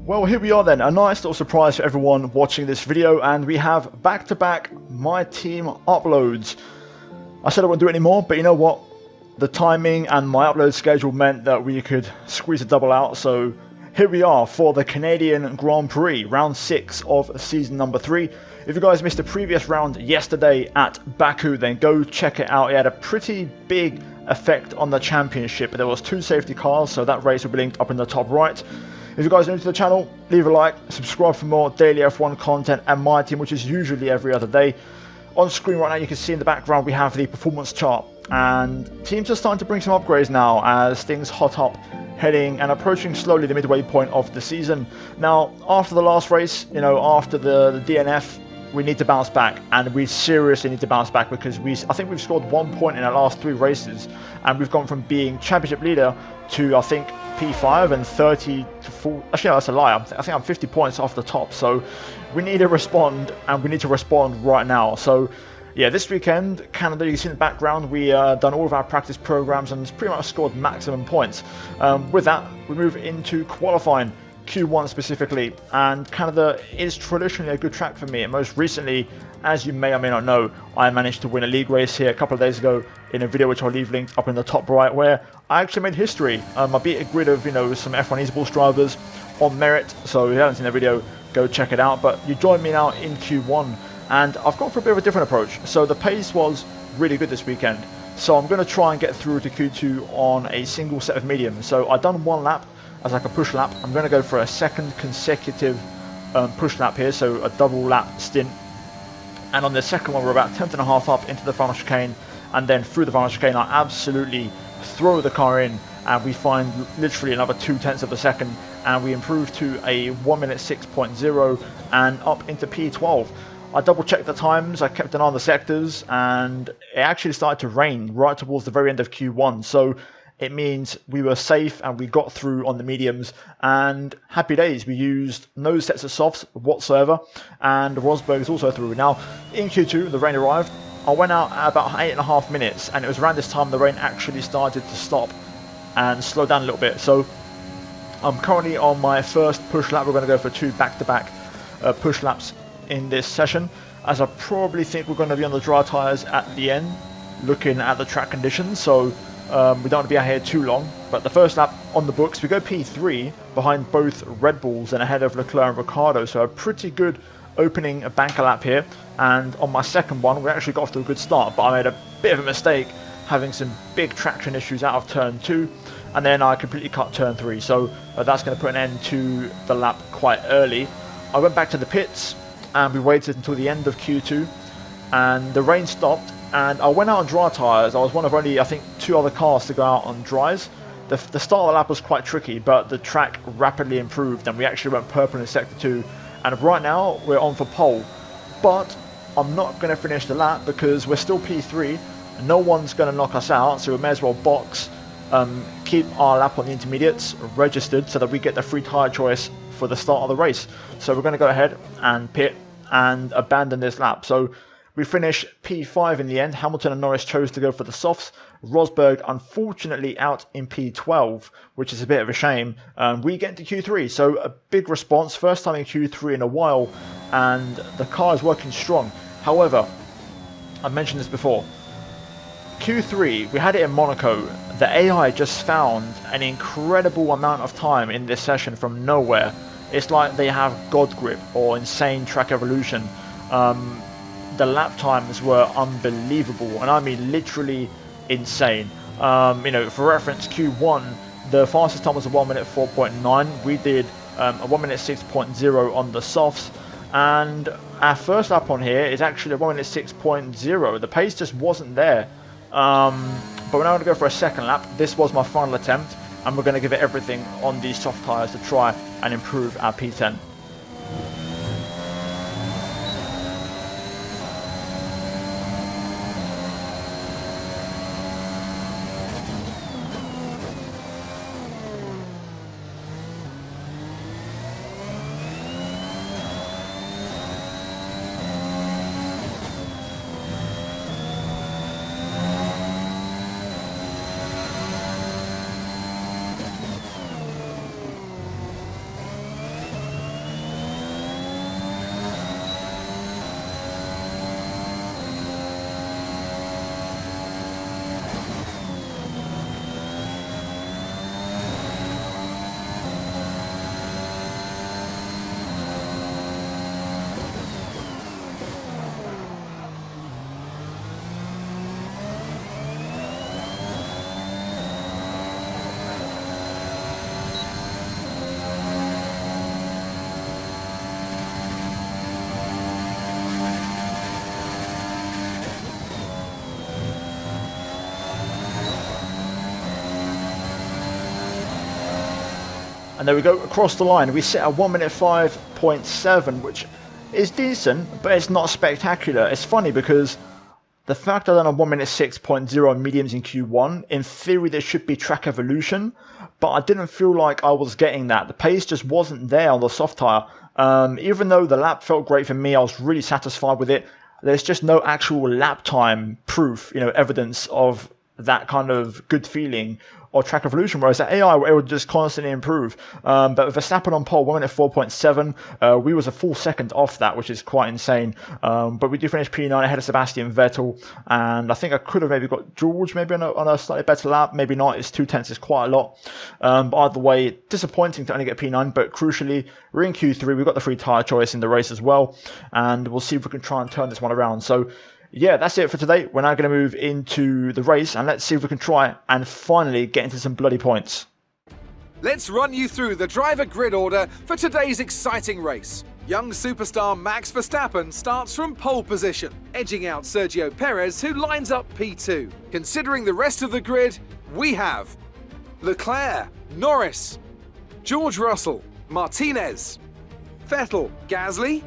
Well, here we are then, a nice little surprise for everyone watching this video, and we have back-to-back My Team uploads. I said I wouldn't do it anymore, but you know what? The timing and my upload schedule meant that we could squeeze a double out, so here we are for the Canadian Grand Prix, round 6 of season number 3. If you guys missed the previous round yesterday at Baku, then go check it out. It had a pretty big effect on the championship. There was 2 safety cars, so that race will be linked up in the top right. If you guys are new to the channel, leave a like, subscribe for more daily F1 content and My Team, which is usually every other day. On screen right now, you can see in the background we have the performance chart, and teams are starting to bring some upgrades now as things hot up, heading and approaching slowly the midway point of the season. Now, after the last race, you know, after the DNF, we need to bounce back, and we seriously need to bounce back because I think we've scored 1 point in our last 3 races, and we've gone from being championship leader to, I think, P5 and 30 to 4. Actually, no, that's a lie. I think I'm 50 points off the top, so we need to respond, and we need to respond right now. So yeah, this weekend, Canada, you can see in the background, we done all of our practice programs and pretty much scored maximum points. With that, we move into qualifying, Q1 specifically, and Canada is traditionally a good track for me, and most recently, as you may or may not know, I managed to win a league race here a couple of days ago in a video which I'll leave linked up in the top right, where I actually made history. I beat a grid of, you know, some F1 esports drivers on merit, so if you haven't seen the video, go check it out. But you join me now in Q1, and I've gone for a bit of a different approach. So the pace was really good this weekend, so I'm going to try and get through to Q2 on a single set of mediums. So I've done 1 lap as like a push lap. I'm going to go for a second consecutive push lap here, so a double lap stint. And on the second one, we're about 10.5 up into the final chicane, and then through the final chicane, I absolutely throw the car in, and we find literally another 0.2 of a second, and we improve to a 1:06.0 and up into P12. I double checked the times, I kept an eye on the sectors, and it actually started to rain right towards the very end of Q1. So it means we were safe and we got through on the mediums, and happy days. We used no sets of softs whatsoever, and Rosberg is also through. Now, in Q2, the rain arrived. I went out at about 8.5 minutes, and it was around this time the rain actually started to stop and slow down a little bit. So I'm currently on my first push lap. We're going to go for 2 back-to-back push laps in this session, as I probably think we're going to be on the dry tyres at the end, looking at the track conditions. So we don't want to be out here too long, but the first lap on the books, we go P3 behind both Red Bulls and ahead of Leclerc and Ricciardo, so a pretty good opening banker lap here. And on my second one, we actually got off to a good start, but I made a bit of a mistake, having some big traction issues out of turn 2, and then I completely cut turn 3, so that's going to put an end to the lap quite early. I went back to the pits, and we waited until the end of Q2, and the rain stopped, and I went out on dry tyres. I was one of only, I think, 2 other cars to go out on dries. The start of the lap was quite tricky, but the track rapidly improved, and we actually went purple in sector 2, and right now we're on for pole. But I'm not going to finish the lap because we're still P3, no one's going to knock us out, so we may as well box, keep our lap on the intermediates registered so that we get the free tyre choice for the start of the race. So we're going to go ahead and pit and abandon this lap. So we finish P5 in the end. Hamilton and Norris chose to go for the softs. Rosberg, unfortunately, out in P12, which is a bit of a shame. We get into Q3, so a big response. First time in Q3 in a while, and the car is working strong. However, I mentioned this before. Q3, we had it in Monaco. The AI just found an incredible amount of time in this session from nowhere. It's like they have God Grip or insane track evolution. The lap times were unbelievable, and I mean literally insane. You know, for reference, Q1, the fastest time was a 1:04.9. We did a 1:06.0 on the softs, and our first lap on here is actually a 1:06.0. The pace just wasn't there. But we're now going to go for a second lap. This was my final attempt, and we're going to give it everything on these soft tyres to try and improve our P10. And there we go, across the line. We set a 1 minute 5.7, which is decent, but it's not spectacular. It's funny because the fact I've done a 1 minute 6.0 on mediums in Q1, in theory there should be track evolution, but I didn't feel like I was getting that. The pace just wasn't there on the soft tyre. Even though the lap felt great for me, I was really satisfied with it. There's just no actual lap time proof, evidence of that kind of good feeling or track evolution, whereas the AI were able to just constantly improve. But Verstappen on pole, 1 minute 4.7, we was a full second off that, which is quite insane. But we do finish P9 ahead of Sebastian Vettel, and I think I could have maybe got George maybe on a slightly better lap, maybe not. It's 2/10 is quite a lot. But either way, disappointing to only get P9, but crucially, we're in Q3, we've got the free tyre choice in the race as well, and we'll see if we can try and turn this one around. So yeah, that's it for today. We're now going to move into the race, and let's see if we can try and finally get into some bloody points. Let's run you through the driver grid order for today's exciting race. Young superstar Max Verstappen starts from pole position, edging out Sergio Perez, who lines up P2. Considering the rest of the grid, we have Leclerc, Norris, George Russell, Martinez, Vettel, Gasly,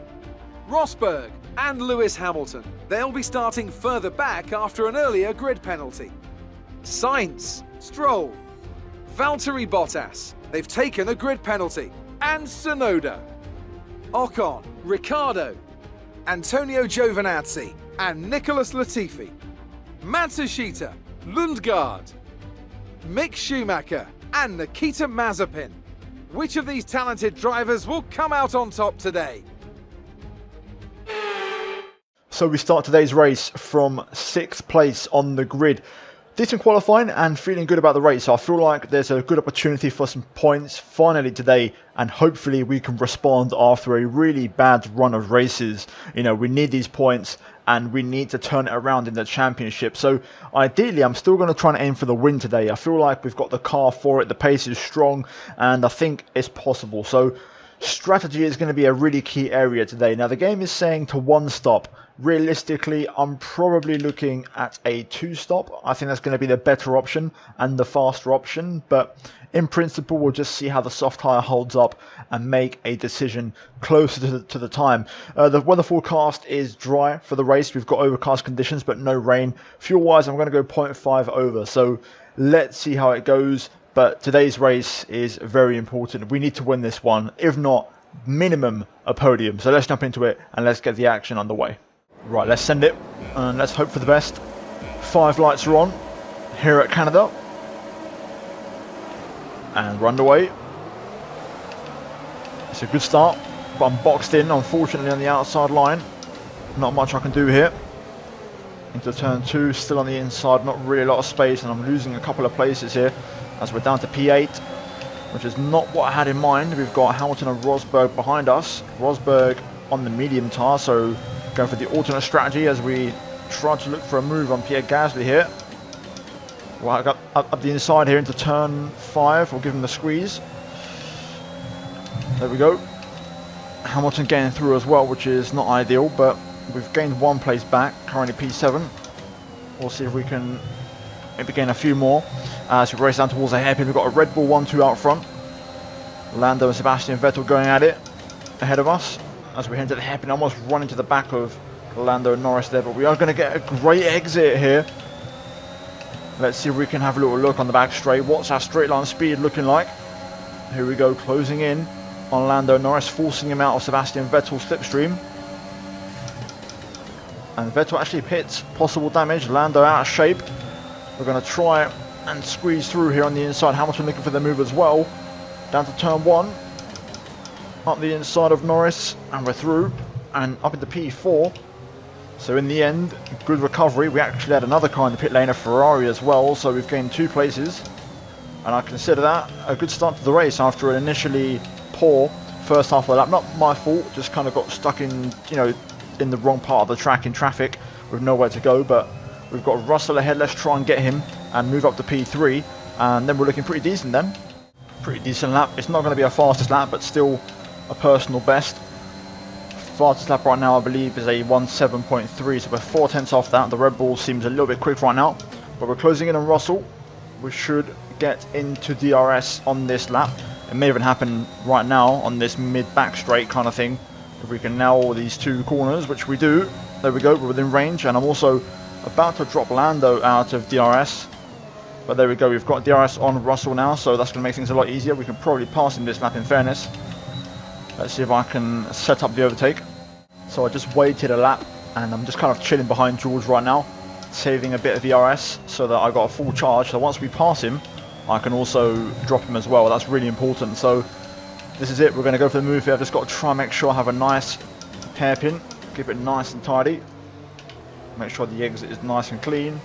Rosberg, and Lewis Hamilton. They'll be starting further back after an earlier grid penalty. Sainz, Stroll, Valtteri Bottas, they've taken a grid penalty, and Tsunoda, Ocon, Ricciardo, Antonio Giovinazzi, and Nicholas Latifi, Matsushita, Lundgaard, Mick Schumacher, and Nikita Mazepin. Which of these talented drivers will come out on top today? So we start today's race from 6th place on the grid. Decent qualifying and feeling good about the race. So I feel like there's a good opportunity for some points finally today, and hopefully we can respond after a really bad run of races. We need these points and we need to turn it around in the championship. So ideally, I'm still going to try and aim for the win today. I feel like we've got the car for it. The pace is strong and I think it's possible. So strategy is going to be a really key area today. Now the game is saying to 1 stop. Realistically, I'm probably looking at a 2-stop. I think that's going to be the better option and the faster option. But in principle, we'll just see how the soft tyre holds up and make a decision closer to the time. The weather forecast is dry for the race. We've got overcast conditions, but no rain. Fuel-wise, I'm going to go 0.5 over. So let's see how it goes. But today's race is very important. We need to win this one. If not, minimum a podium. So let's jump into it and let's get the action underway. Right, let's send it and let's hope for the best. 5 lights are on here at Canada. And we're underway. It's a good start, but I'm boxed in, unfortunately, on the outside line. Not much I can do here. Into turn 2, still on the inside, not really a lot of space, and I'm losing a couple of places here as we're down to P8, which is not what I had in mind. We've got Hamilton and Rosberg behind us. Rosberg on the medium tyre, so going for the alternate strategy as we try to look for a move on Pierre Gasly here. Well, I got up the inside here into turn 5. We'll give him the squeeze. There we go. Hamilton getting through as well, which is not ideal, but we've gained 1 place back, currently P7. We'll see if we can maybe gain a few more. As we race down towards the hairpin, we've got a Red Bull 1-2 out front. Lando and Sebastian Vettel going at it ahead of us. As we head into the hairpin, almost run into the back of Lando and Norris there, but we are going to get a great exit here. Let's see if we can have a little look on the back straight. What's our straight line speed looking like? Here we go, closing in on Lando and Norris, forcing him out of Sebastian Vettel's slipstream. And Vettel actually hits possible damage. Lando out of shape. We're going to try and squeeze through here on the inside. Hamilton looking for the move as well. Down to turn 1. Up the inside of Norris, and we're through and up into P4. So in the end, good recovery. We actually had another car in the pit lane, a Ferrari as well, so we've gained 2 places, and I consider that a good start to the race after an initially poor first half of the lap. Not my fault, just kind of got stuck in in the wrong part of the track in traffic with nowhere to go. But we've got Russell ahead. Let's try and get him and move up to P3, and then we're looking pretty decent then. Pretty decent lap. It's not going to be our fastest lap, but still a personal best. Fastest lap right now, I believe, is a 1:7.3, so we're 4/10 off that. The Red Bull seems a little bit quick right now, but we're closing in on Russell. We should get into DRS on this lap. It may even happen right now on this mid-back straight kind of thing. If we can nail all these two corners, which we do. There we go, we're within range. And I'm also about to drop Lando out of DRS. But there we go, we've got DRS on Russell now, so that's going to make things a lot easier. We can probably pass him this lap in fairness. Let's see if I can set up the overtake. So I just waited a lap, and I'm just kind of chilling behind George right now, saving a bit of ERS so that I got a full charge. So once we pass him, I can also drop him as well. That's really important. So this is it. We're going to go for the move here. I've just got to try and make sure I have a nice hairpin. Keep it nice and tidy. Make sure the exit is nice and clean.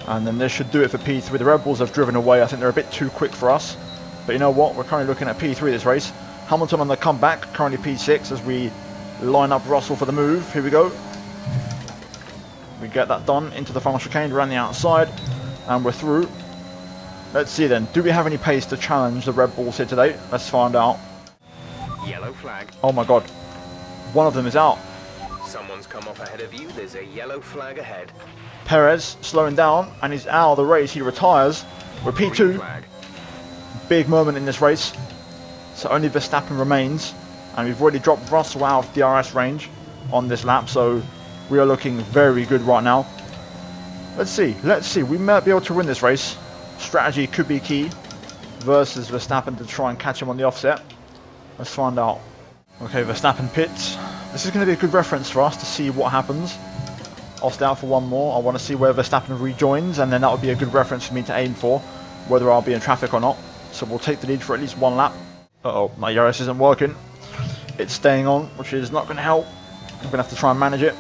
And then this should do it for P3. The Red Bulls have driven away. I think they're a bit too quick for us. But you know what? We're currently looking at P3 this race. Hamilton on the comeback. Currently P6 as we line up Russell for the move. Here we go. We get that done into the final chicane around the outside. And we're through. Let's see then. Do we have any pace to challenge the Red Bulls here today? Let's find out. Yellow flag. Oh my god. One of them is out. Someone's come off ahead of you. There's a yellow flag ahead. Perez slowing down and he's out of the race. He retires. We're P2. Big moment in this race. So only Verstappen remains. And we've already dropped Russell out of DRS range on this lap. So we are looking very good right now. Let's see. Let's see. We might be able to win this race. Strategy could be key versus Verstappen to try and catch him on the offset. Let's find out. Okay, Verstappen pits. This is going to be a good reference for us to see what happens. I'll stay out for one more. I want to see where Verstappen rejoins, and then that would be a good reference for me to aim for, whether I'll be in traffic or not. So we'll take the lead for at least one lap. Uh-oh, my ERS isn't working. It's staying on, which is not going to help. I'm going to have to try and manage it.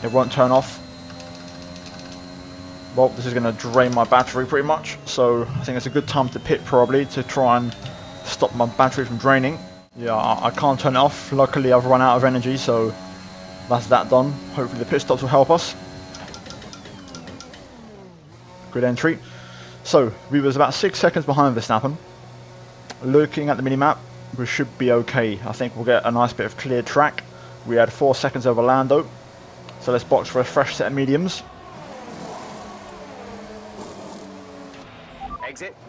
It won't turn off. Well, this is going to drain my battery pretty much, so I think it's a good time to pit probably to try and stop my battery from draining. Yeah, I can't turn it off. Luckily, I've run out of energy, so that's that done. Hopefully the pit stops will help us. Good entry. So, we was about 6 seconds behind Verstappen. Looking at the minimap, we should be okay. I think we'll get a nice bit of clear track. We had 4 seconds over Lando. So let's box for a fresh set of mediums.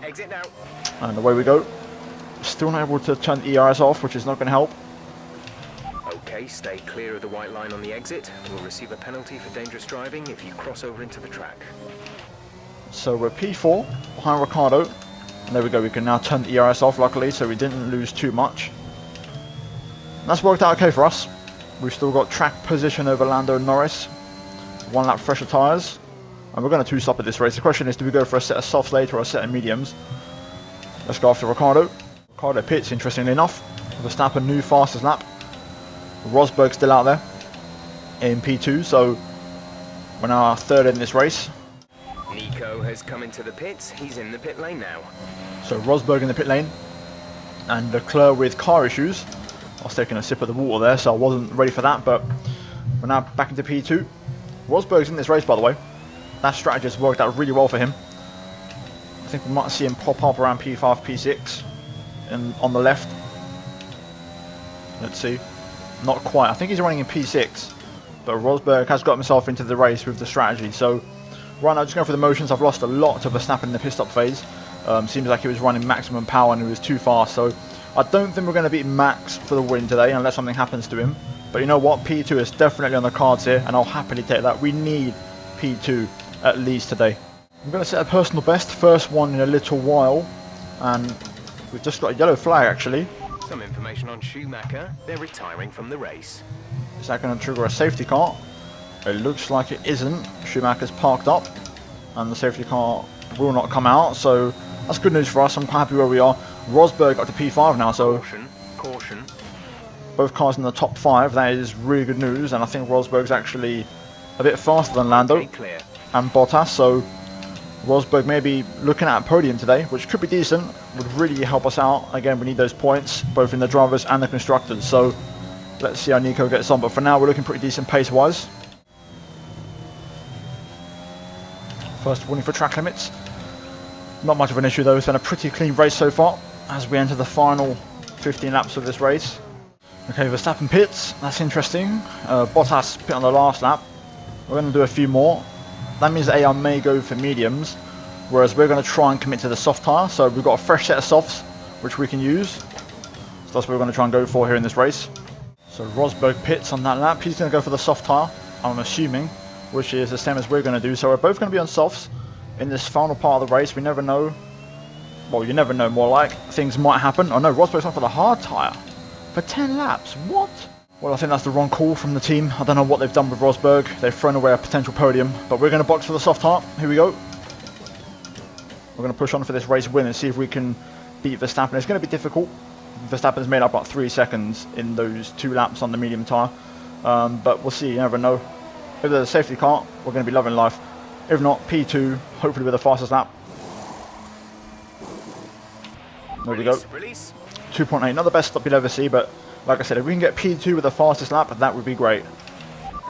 Exit now. And away we go. Still not able to turn the ERS off, which is not going to help. Okay, stay clear of the white line on the exit. We'll receive a penalty for dangerous driving if you cross over into the track. So we're P4 behind Ricciardo. And there we go, we can now turn the ERS off luckily, so we didn't lose too much. And that's worked out okay for us. We've still got track position over Lando and Norris. 1 lap fresher tyres. And we're going to 2-stop at this race. The question is, do we go for a set of softs later or a set of mediums? Let's go after Ricciardo. Ricciardo pits, interestingly enough. Verstappen new fastest lap. Rosberg still out there in P2, so we're now 3rd in this race. Nico has come into the pits. He's in the pit lane now. So Rosberg in the pit lane. And Leclerc with car issues. I was taking a sip of the water there, so I wasn't ready for that, but we're now back into P2. Rosberg's in this race, by the way. That strategy has worked out really well for him. I think we might see him pop up around P5, P6 and on the left. Let's see. Not quite. I think he's running in P6. But Rosberg has got himself into the race with the strategy. So right now, just going through the motions, I've lost a lot to Verstappen in the pit stop phase. Seems like he was running maximum power and he was too fast. So I don't think we're going to beat Max for the win today unless something happens to him. But you know what? P2 is definitely on the cards here and I'll happily take that. We need P2 at least today. I'm going to set a personal best, first one in a little while, and we've just got a yellow flag actually. Some information on Schumacher. They're retiring from the race. Is that going to trigger a safety car? It looks like it isn't. Schumacher's parked up and the safety car will not come out, so that's good news for us. I'm quite happy where we are. Rosberg got to P5 now, so Caution. both cars in the top 5. That is really good news, and I think Rosberg's actually a bit faster than Lando. Okay, clear. And Bottas, so Rosberg may be looking at a podium today, which could be decent, would really help us out. Again, we need those points, both in the drivers and the constructors, so let's see how Nico gets on. But for now, we're looking pretty decent pace-wise. First warning for track limits. Not much of an issue though, it's been a pretty clean race so far, as we enter the final 15 laps of this race. Okay, Verstappen pits, that's interesting. Bottas pit on the last lap. We're going to do a few more. That means that I may go for mediums. whereas we're going to try and commit to the soft tyre. So we've got a fresh set of softs which we can use. So that's what we're going to try and go for here in this race. So Rosberg pits on that lap. He's going to go for the soft tyre, I'm assuming, which is the same as we're going to do. So we're both going to be on softs in this final part of the race. We never know. Well, you never know, more like. Things might happen. Oh no, Rosberg's on for the hard tyre. For 10 laps. What? Well, I think that's the wrong call from the team. I don't know what they've done with Rosberg. They've thrown away a potential podium. But we're going to box for the soft tyre. Here we go. We're going to push on for this race win and see if we can beat Verstappen. It's going to be difficult. Verstappen's made up about 3 seconds in those 2 laps on the medium tyre. But we'll see. You never know. If there's a safety car, we're going to be loving life. If not, P2, hopefully with the fastest lap. There we go. 2.8, not the best stop you'll ever see, but like I said, if we can get P2 with the fastest lap, that would be great.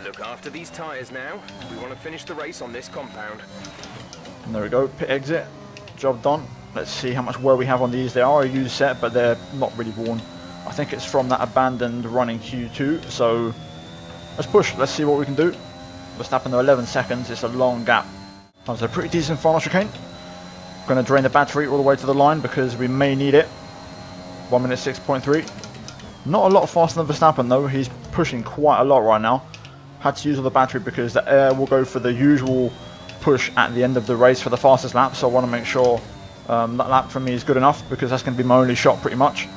Look after these tyres now. We want to finish the race on this compound. And there we go, pit exit. Job done. Let's see how much wear we have on these. They are a used set, but they're not really worn. I think it's from that abandoned running Q2, so let's push. Let's see what we can do. Verstappen to 11 seconds. It's a long gap. That's a pretty decent final chicane. Going to drain the battery all the way to the line because we may need it. 1 minute 6.3. Not a lot faster than Verstappen though. He's pushing quite a lot right now. Had to use all the battery because the air will go for the usual push at the end of the race for the fastest lap. So I want to make sure that lap for me is good enough because that's going to be my only shot pretty much.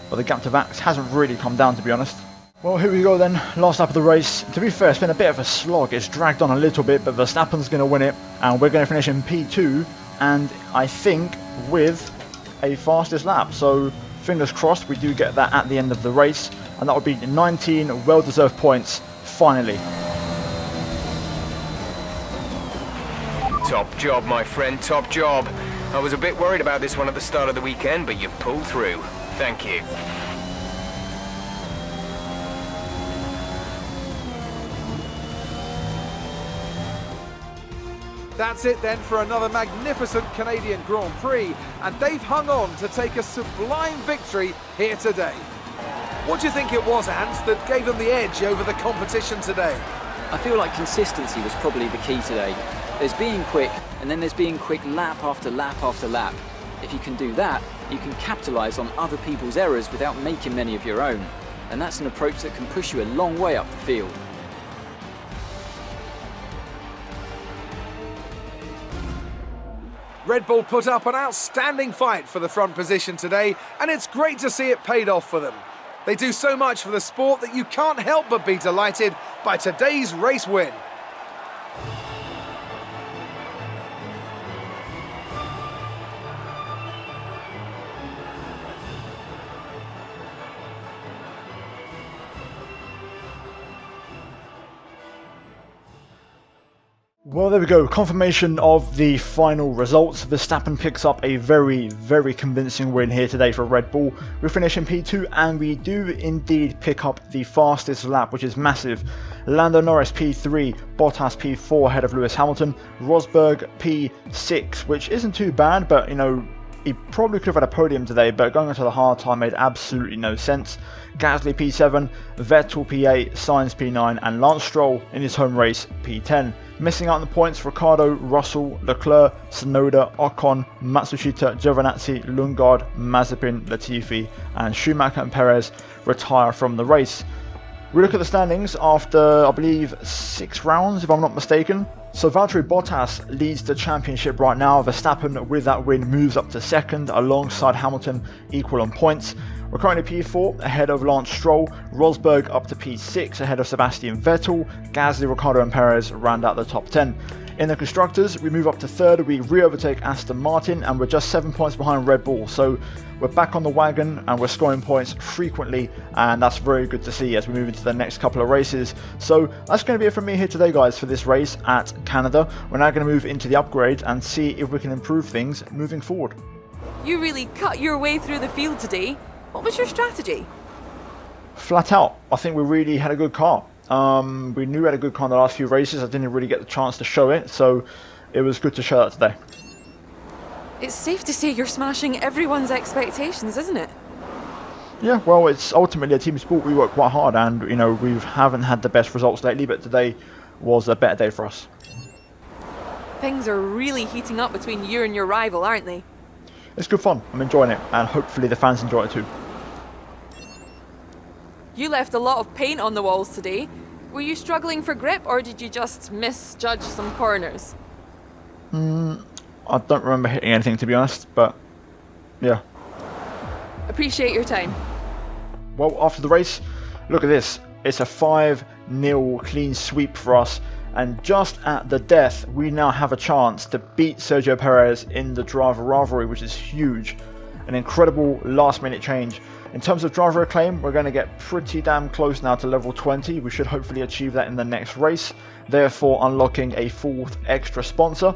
But the gap to Vax hasn't really come down, to be honest. Well, here we go then. Last lap of the race. To be fair, it's been a bit of a slog. It's dragged on a little bit, but Verstappen's going to win it. And we're going to finish in P2. And I think with a fastest lap. So fingers crossed we do get that at the end of the race. And that would be 19 well-deserved points, finally. Top job, my friend, top job. I was a bit worried about this one at the start of the weekend, but you've pulled through. Thank you. That's it then for another magnificent Canadian Grand Prix, and they've hung on to take a sublime victory here today. What do you think it was, Ant, that gave them the edge over the competition today? I feel like consistency was probably the key today. There's being quick, and then there's being quick lap after lap after lap. If you can do that, you can capitalise on other people's errors without making many of your own. And that's an approach that can push you a long way up the field. Red Bull put up an outstanding fight for the front position today, and it's great to see it paid off for them. They do so much for the sport that you can't help but be delighted by today's race win. Well, there we go. Confirmation of the final results. Verstappen picks up a very, very convincing win here today for Red Bull. We finish in P2 and we do indeed pick up the fastest lap, which is massive. Lando Norris P3, Bottas P4 ahead of Lewis Hamilton, Rosberg P6, which isn't too bad, but you know, he probably could have had a podium today, but going into the hard time made absolutely no sense. Gasly P7, Vettel P8, Sainz P9, and Lance Stroll in his home race P10. Missing out on the points, Ricciardo, Russell, Leclerc, Tsunoda, Ocon, Matsushita, Giovinazzi, Lundgaard, Mazepin, Latifi, and Schumacher and Perez retire from the race. We look at the standings after, I believe, 6 rounds, if I'm not mistaken. So Valtteri Bottas leads the championship right now. Verstappen, with that win, moves up to second, alongside Hamilton, equal on points. We're currently P4, ahead of Lance Stroll. Rosberg up to P6, ahead of Sebastian Vettel. Gasly, Ricciardo and Perez round out the top 10. In the Constructors, we move up to third, we re-overtake Aston Martin, and we're just 7 points behind Red Bull. So we're back on the wagon, and we're scoring points frequently, and that's very good to see as we move into the next couple of races. So that's going to be it from me here today, guys, for this race at Canada. We're now going to move into the upgrade and see if we can improve things moving forward. You really cut your way through the field today. What was your strategy? Flat out, I think we really had a good car. We knew we had a good car in the last few races. I didn't really get the chance to show it, so it was good to show that today. It's safe to say you're smashing everyone's expectations, isn't it? Yeah, well, it's ultimately a team sport. We work quite hard, and you know, we haven't had the best results lately, but today was a better day for us. Things are really heating up between you and your rival, aren't they? It's good fun. I'm enjoying it, and hopefully the fans enjoy it too. You left a lot of paint on the walls today. Were you struggling for grip, or did you just misjudge some corners? I don't remember hitting anything, to be honest, but yeah. Appreciate your time. Well, after the race, look at this. It's a 5-0 clean sweep for us, and just at the death, we now have a chance to beat Sergio Perez in the driver rivalry, which is huge. An incredible last-minute change. In terms of driver acclaim, we're going to get pretty damn close now to level 20. We should hopefully achieve that in the next race, therefore unlocking a 4th extra sponsor.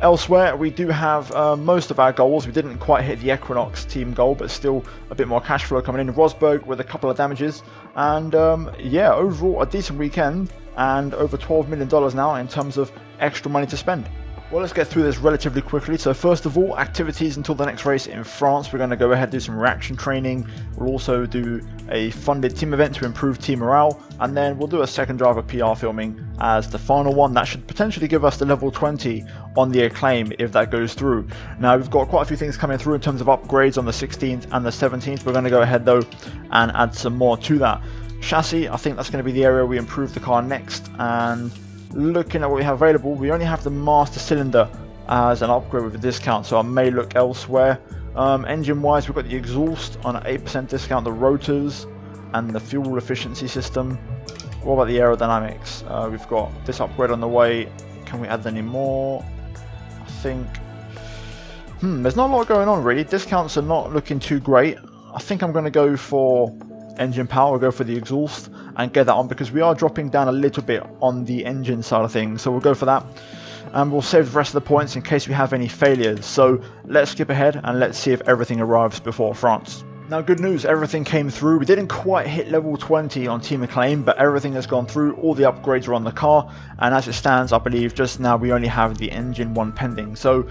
Elsewhere, we do have most of our goals. We didn't quite hit the Equinox team goal, but still a bit more cash flow coming in. Rosberg with a couple of damages. And yeah, overall a decent weekend and over $12 million now in terms of extra money to spend. Well, let's get through this relatively quickly. So first of all, activities until the next race in France. We're going to go ahead and do some reaction training. We'll also do a funded team event to improve team morale. And then we'll do a second driver PR filming as the final one. That should potentially give us the level 20 on the Acclaim if that goes through. Now, we've got quite a few things coming through in terms of upgrades on the 16th and the 17th. We're going to go ahead though and add some more to that. Chassis, I think that's going to be the area we improve the car next. And looking at what we have available, we only have the master cylinder as an upgrade with a discount, so I may look elsewhere. Engine wise, we've got the exhaust on an 8% discount, the rotors and the fuel efficiency system. What about the aerodynamics? We've got this upgrade on the way. Can we add any more? I think there's not a lot going on really. Discounts are not looking too great. I think I'm going to go for engine power, go for the exhaust and get that on, because we are dropping down a little bit on the engine side of things, so we'll go for that and we'll save the rest of the points in case we have any failures. So let's skip ahead and let's see if everything arrives before France. Now, good news, everything came through. We didn't quite hit level 20 on Team Acclaim, but everything has gone through. All the upgrades are on the car, and as it stands, I believe just now we only have the engine one pending. So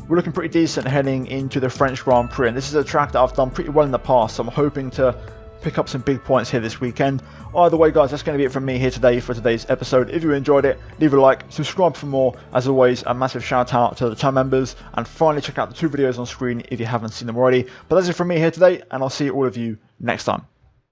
we're looking pretty decent heading into the French Grand Prix, and this is a track that I've done pretty well in the past, so I'm hoping to pick up some big points here this weekend. Either way, guys, that's going to be it from me here today for today's episode. If you enjoyed it, leave a like, subscribe for more. As always, a massive shout out to the channel members, and finally check out the 2 videos on screen if you haven't seen them already. But that's it from me here today, and I'll see all of you next time.